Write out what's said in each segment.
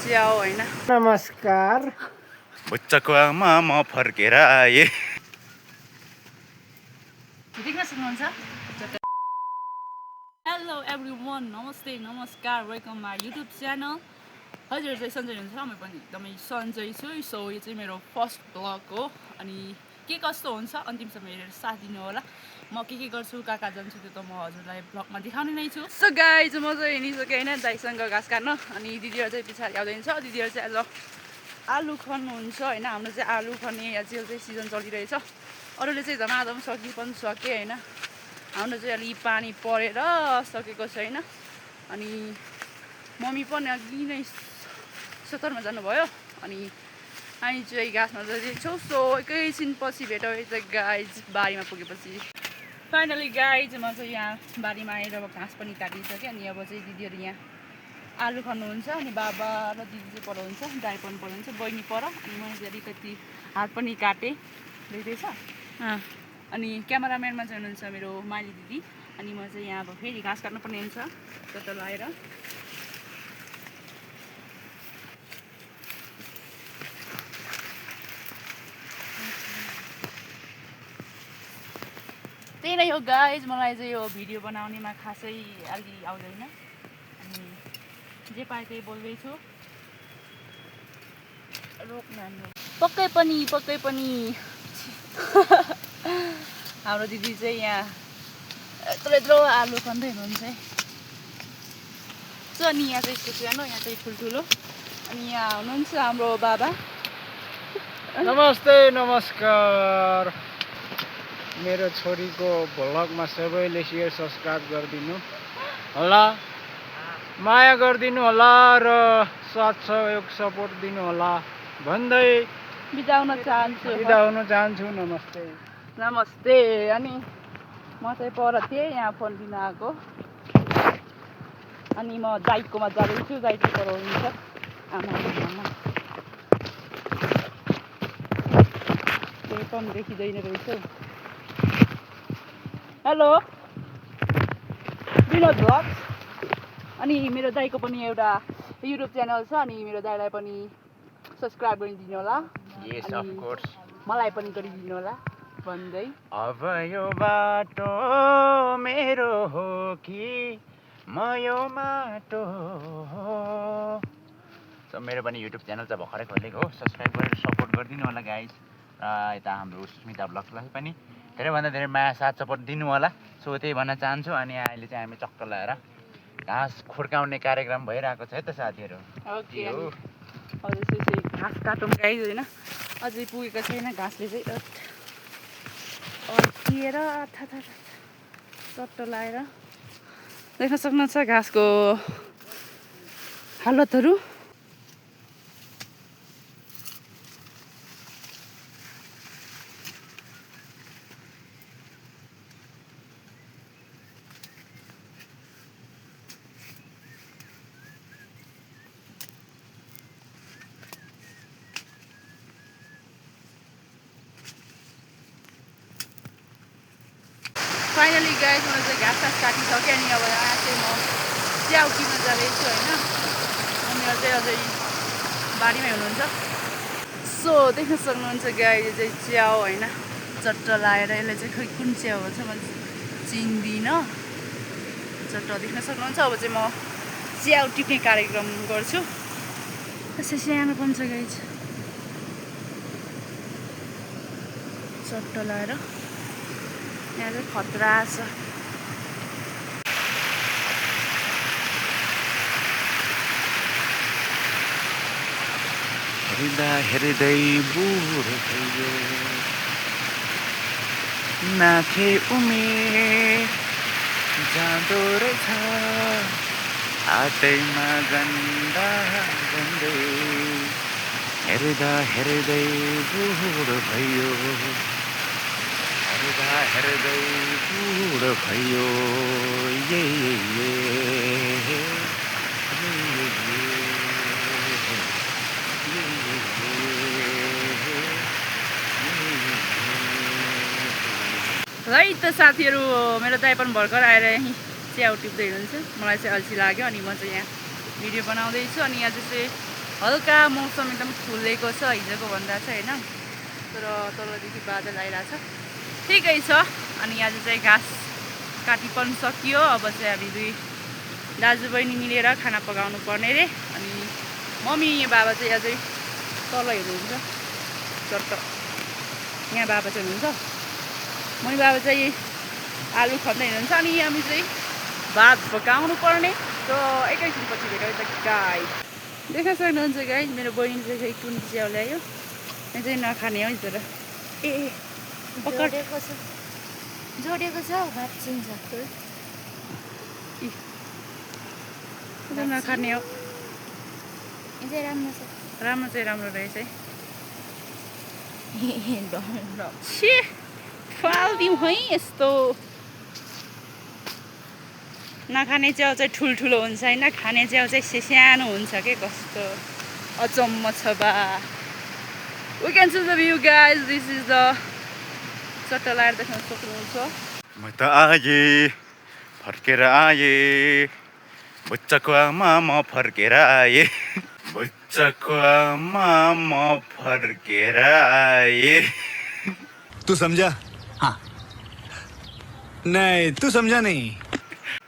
च्याउ हैन। नमस्कार। बच्चाको आमा म फर्केर आए। देख्न सक्नुहुन्छ? हेलो एभ्रिवान, नमस्ते नमस्कार, वेलकम माई युट्युब च्यानल। हजुर चाहिँ सन्चै हुनुहुन्छ? म पनि एकदमै सन्चै छु। सो यो चाहिँ मेरो फर्स्ट ब्लग हो अनि के कस्तो हुन्छ अन्तिमसम्म हेरेर साथ दिनु होला। म के गर्छु, कहाँ जान्छु त्यो त म हजुरलाई ब्लगमा देखाउने नै छु। सो गाइज म चाहिँ हिँडिसकेँ होइन दाइसँग घाँस काट्न अनि दिदीहरू चाहिँ पछाडि आउँदैछ। दिदीहरू चाहिँ आज आलु खन्नुहुन्छ होइन। हाम्रो चाहिँ आलु खन्ने अचेल चाहिँ सिजन चलिरहेछ। अरूले चाहिँ धमाधम सकि पनि सके होइन। हाम्रो चाहिँ अलि पानी परेर सकेको छैन अनि मम्मी पनि अघि नै सतरमा जानुभयो अनि हामी चाहिँ घाँसमा जाँदैछौँ। सो एकैछिन पछि भेटौँ चाहिँ गाइज बारीमा पुगेपछि। फाइनली गाइज म चाहिँ यहाँ बारीमा आएर अब घाँस पनि काटिसकेँ अनि अब चाहिँ दिदीहरू यहाँ आलु खन्नुहुन्छ अनि बाबा र दिदी चाहिँ पर हुन्छ, दाइ पनि पर हुन्छ, बहिनी पर अनि मैले चाहिँ अलिकति हात पनि काटेँ देख्दैछ। अनि क्यामेराम्यानमा चाहिँ हुनुहुन्छ मेरो माइली दिदी अनि म चाहिँ यहाँ अब फेरि घाँस काट्नु पर्ने हुन्छ त्यो लगाएर। त्यही नै हो गाइज, मलाई चाहिँ यो भिडियो बनाउनेमा खासै अलि आउँदैन अनि जे पाए त्यही बोल्दैछु। पक्कै पनि हाम्रो दिदी चाहिँ यहाँ यत्रो आलु खन्दै हुनुहुन्छ है। सो अनि यहाँ चाहिँ यस्तो सानो, यहाँ चाहिँ ठुल्ठुलो अनि यहाँ हुनुहुन्छ हाम्रो बाबा। नमस्ते नमस्कार। मेरो छोरीको भ्लगमा सबैले सेयर सब्सक्राइब गरिदिनु होला, माया गरिदिनु होला र साथ सहयोग सपोर्ट दिनु होला भन्दै बिदा हुन चाहन्छु। नमस्ते। अनि म चाहिँ पर थिएँ यहाँ फोन लिन आएको अनि म दाइकोमा जाँदैछु। दाइ चाहिँ पर हुनुहुन्छ। आमा केही पनि देखिँदैन रहेछ। Hello Vinod vlogs. अनि मेरो दाइको पनि एउटा युट्युब च्यानल छ अनि मेरो दाइलाई पनि सब्सक्राइब गरिदिनु होला। Yes, of course. मलाई पनि गरिदिनु होला भन्दै अब यो बाटो मेरो हो कि म यो माटो हो। सो मेरो पनि युट्युब च्यानल चाहिँ भर्खरै खोलेको हो, सब्सक्राइब गरेर सपोर्ट गरिदिनु होला गाइज। र यता हाम्रो स्मिता ब्लग्सलाई पनि धेरैभन्दा धेरै माया साथ सपोर्ट दिनु होला। सो त्यही भन्न चाहन्छु। अनि अहिले चाहिँ हामी चक्कर लगाएर घाँस खुर्काउने कार्यक्रम भइरहेको छ है त साथीहरू। ओके हजुर त्यसै घाँस काटौँ गाइज होइन। अझै पुगेको छैन घाँसले चाहिँ अड्किएर चट्ट लगाएर देख्न सक्नुहुन्छ घाँसको हालतहरू। फाइनली गाइज मैले चाहिँ घाँस काटिसकेँ अनि अब यहाँ चाहिँ म च्याउ टिप्न जाँदैछु होइन। उनीहरू चाहिँ अझै बारीमै हुनुहुन्छ। सो देख्न सक्नुहुन्छ गाइज यो चाहिँ च्याउ होइन, चट्ट लगाएर यसलाई चाहिँ खै कुन च्याउ हो चाहिँ म चिन्दिनँ। चट्ट देख्न सक्नुहुन्छ। अब चाहिँ म च्याउ टिप्ने कार्यक्रम गर्छु। त्यसै सानो पनि छ गाइज, चट्ट लगाएर यहाँ चाहिँ खतरा छ। हेर्दै बुढो भयो नाथे उमेर जाँदो रहेछ हातैमा गन्दा गन्दै हेर्दै बुढो भयो हेर्दै बुढो भयो है त साथीहरू, मेरो दाइ पनि भर्खर आएर यहीँ च्याउ टिप्दै हुनुहुन्छ। मलाई चाहिँ अल्छी लाग्यो अनि म चाहिँ यहाँ भिडियो बनाउँदैछु। अनि आज चाहिँ हल्का मौसम एकदम खुलेको छ हिजोको भन्दा चाहिँ होइन तर तलदेखि बादल आइरहेको छ ठिकै छ अनि आज चाहिँ घाँस काटी पनि सकियो अब चाहिँ हामी दुई दाजुबहिनी मिलेर खाना पकाउनु पर्ने रे अनि मम्मी बाबा चाहिँ अझै तल हेर्नुहुन्छ चट्ट यहाँ बाबा चाहिँ हुनुहुन्छ मम्मी बाबा चाहिँ आलु खन्दै हुनुहुन्छ अनि हामी चाहिँ भात पकाउनु पर्ने त एकैछिनपछि भेटाइ त गाई देखा सक्नुहुन्छ गाई मेरो बहिनीले चाहिँ कुन च्याउ ल्यायो यहाँ चाहिँ नखाने हो तर ए जोडेको छ भात चिन्छ नखाने हो राम्रो छ राम्रो चाहिँ राम्रो रहेछ है डर छे फाल्दिउँ है यस्तो नखाने च्याउ चाहिँ ठुल्ठुलो हुन्छ होइन खाने च्याउ चाहिँ सानो हुन्छ के कस्तो अचम्म छ बा we can see the view guys this is the चट्ट लाएर देख्न सक्नुहुन्छ म त आएँ फर्केर आएँ बच्चाको आमा म फर्केर आएँ बच्चाको आमा म फर्केर आएँ तू समझा हाँ नहीं तू समझा नहीं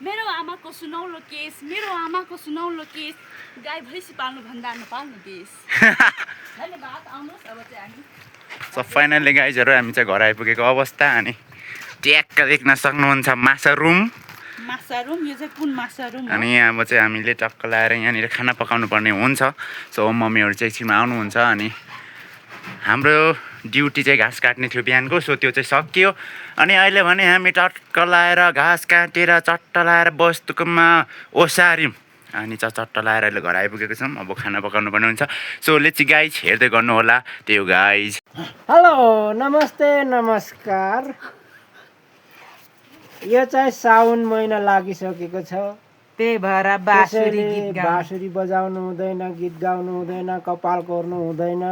मेरो आमाको सुनौलो केस मेरो आमाको सुनौलो केस गाई भैँसी पाल्नु भन्दा नपाल्नु देश धन्यवाद आउनुहोस् अब चाहिँ हामी सो फाइनल्ली गाइजहरू हामी चाहिँ घर आइपुगेको अवस्था अनि ट्याक्क देख्न सक्नुहुन्छ माछा रुम माछा रुम यो चाहिँ कुन माछा रुम हो अनि अब चाहिँ हामीले टक्क लाएर यहाँनिर खाना पकाउनु पर्ने हुन्छ सो मम्मीहरू चाहिँ एकछिनमा आउनुहुन्छ अनि हाम्रो ड्युटी चाहिँ घाँस काट्ने थियो बिहानको सो त्यो चाहिँ सकियो अनि अहिले भने हामी टक्क लाएर घाँस काटेर चट्ट लाएर बस्तुकोमा ओसार्यौँ अनि चट्ट लाएर अहिले घर आइपुगेको छौँ अब खाना पकाउनु पर्ने हुन्छ सो लेट्स गाइज हेर्दै गर्नु होला त्यो गाइज हेलो नमस्ते नमस्कार यो चाहिँ साउन महिना लागिसकेको छ त्यही भएर बाँसुरी बजाउनु हुँदैन गीत गाउनु हुँदैन कपाल कोर्नु हुँदैन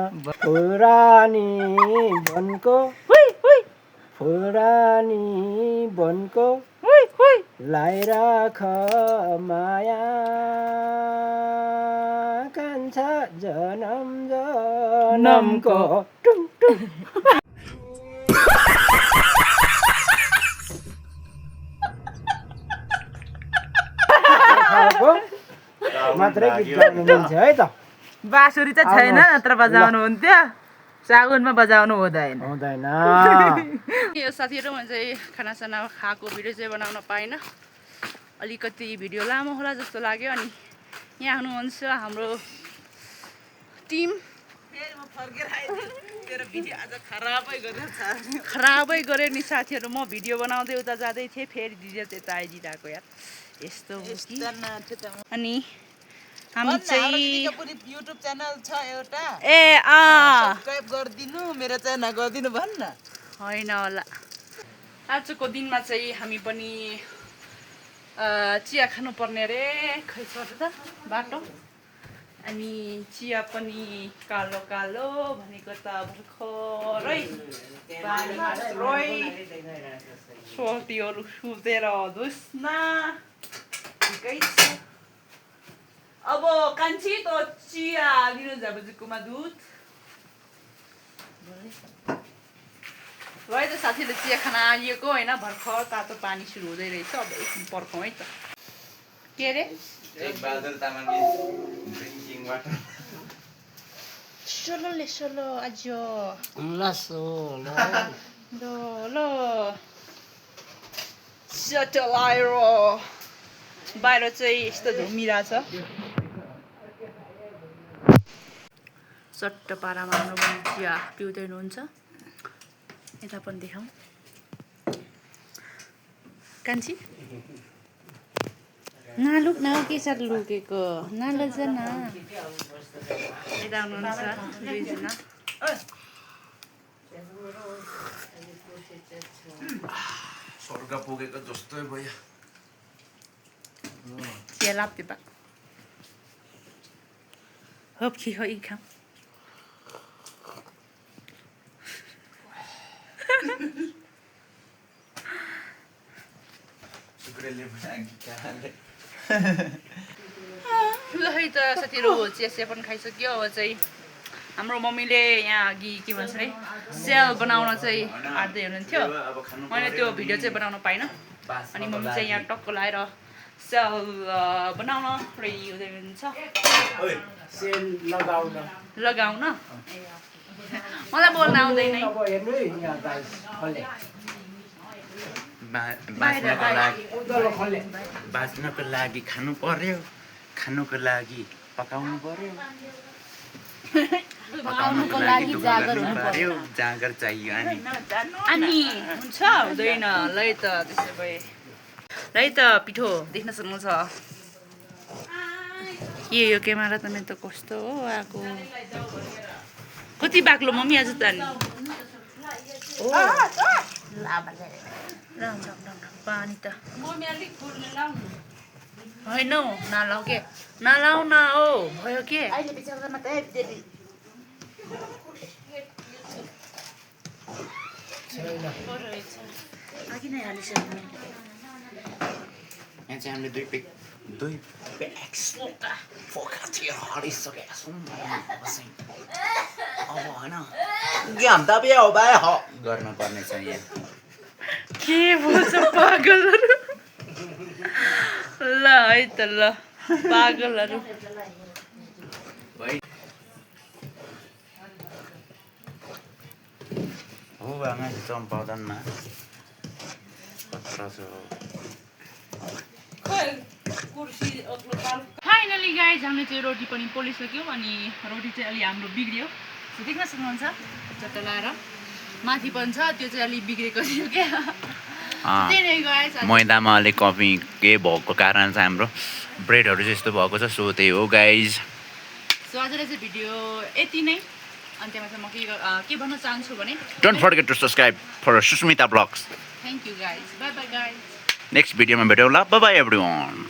फुरानी बनको लाइराख माया कान्छ जनम जनमको टुङ टुङ मात्रै गीत गाउनु मिल्छ है त बाँसुरी चाहिँ छैन नत्र बजाउनु हुन्थ्यो सागुनमा बजाउनु हुँदैन हुँदैन यो साथीहरू मैले चाहिँ खानासाना खाएको भिडियो चाहिँ बनाउन पाइनँ अलिकति भिडियो लामो होला जस्तो लाग्यो अनि यहाँ हुनुहुन्छ हाम्रो टिम खराबै गऱ्यो नि साथीहरू म भिडियो बनाउँदै उता जाँदै थिएँ फेरि दिदी त्यता आइदिरहेको यार यस्तो हो कि अनि हामी चाहिँ युट्युब च्यानल छ एउटा ए सब्स्क्राइब गरिदिनु मेरो च्यानल गरिदिनु भन्न होइन होला आजको दिनमा चाहिँ हामी पनि चिया खानुपर्ने रे खै छ त बाटो अनि चिया पनि कालो कालो भनेको त भर्खरै पानीमा सोर्तीहरू सुतेर धुस्ना ठिकै छ अब कान्छी त चिया लिनु जा बजेकोमा दुध है त साथीले चिया खाना आइएको होइन भर्खर तातो पानी सुरु हुँदै रहेछ अब एकछिन पर्खौँ है त के अरे सोलो आज ल सटल आएर बाहिर चाहिँ यस्तो धुमिरहेछ चट्ट पारामा हाम्रो पनि चिया पिउँदै हुनुहुन्छ यता पनि देखाउँ कान्छी नलुक न के साथ लुकेको नलज न यता हुनुहुन्छ दुईजना स्वर्ग पुगेको जस्तै भयो चिया लाप्ते बा होप कि हो इखाम ल है त साथीहरू चिया पनि खाइसक्यो अब चाहिँ हाम्रो मम्मीले यहाँ अघि के भन्छ अरे सेल बनाउन चाहिँ आँट्दै हुनुहुन्थ्यो मैले त्यो भिडियो चाहिँ बनाउन पाइनँ अनि मम्मी चाहिँ यहाँ टक्क लाएर सेल बनाउन रेडी हुँदै हुनुहुन्छ सेल लगाउन लगाउन मलाई बोल्न आउँदैन अब हेर्नु है यहाँ गाइस खले बाँच्नको लागि उदलो खले बाँच्नको लागि खानु पर्यो खानुको लागि पकाउनु पर्यो पकाउनुको लागि जागर हुनु पर्यो जागर चाहियो अनि हुन्छ हुँदैन लै त त्यसो भए लै त पिठो देख्न सक्नुहुन्छ के यो क्यामेरा त मेरो त कस्तो हो आएको कति बाक्लो मम्मी आज त नि पानी त होइन हौ नलाउ के नलाउ न हो भयो के यहाँ चाहिँ हामीले दुई प्याक्स फोका थियो हरिसकेका छौँ अब होइन गर्न पर्नेछ यहाँ के भन्छ पागलहरू ल है त ल पागलहरू हो आमा चम्पाउदानमा खतरा छ फाइनली गाइज हामीले चाहिँ रोटी पनि पोलिसक्यौँ अनि रोटी चाहिँ अलि हाम्रो बिग्रियो देख्न सक्नुहुन्छ चट्टा लाएर माथि पनि छ त्यो चाहिँ अलिक बिग्रेको थियो क्या त्यही नै गाइज मैदामा अलिक कफी के भएको कारण चाहिँ हाम्रो ब्रेडहरू चाहिँ यस्तो भएको छ सो त्यही हो गाइज सो आजलाई चाहिँ भिडियो यति नै अन्त्यमा चाहिँ म के भन्न चाहन्छु भने don't forget to subscribe for Sushmita blogs thank you guys bye bye guys next भिडियोमा भेटौँला बाई बाई एभ्रीवन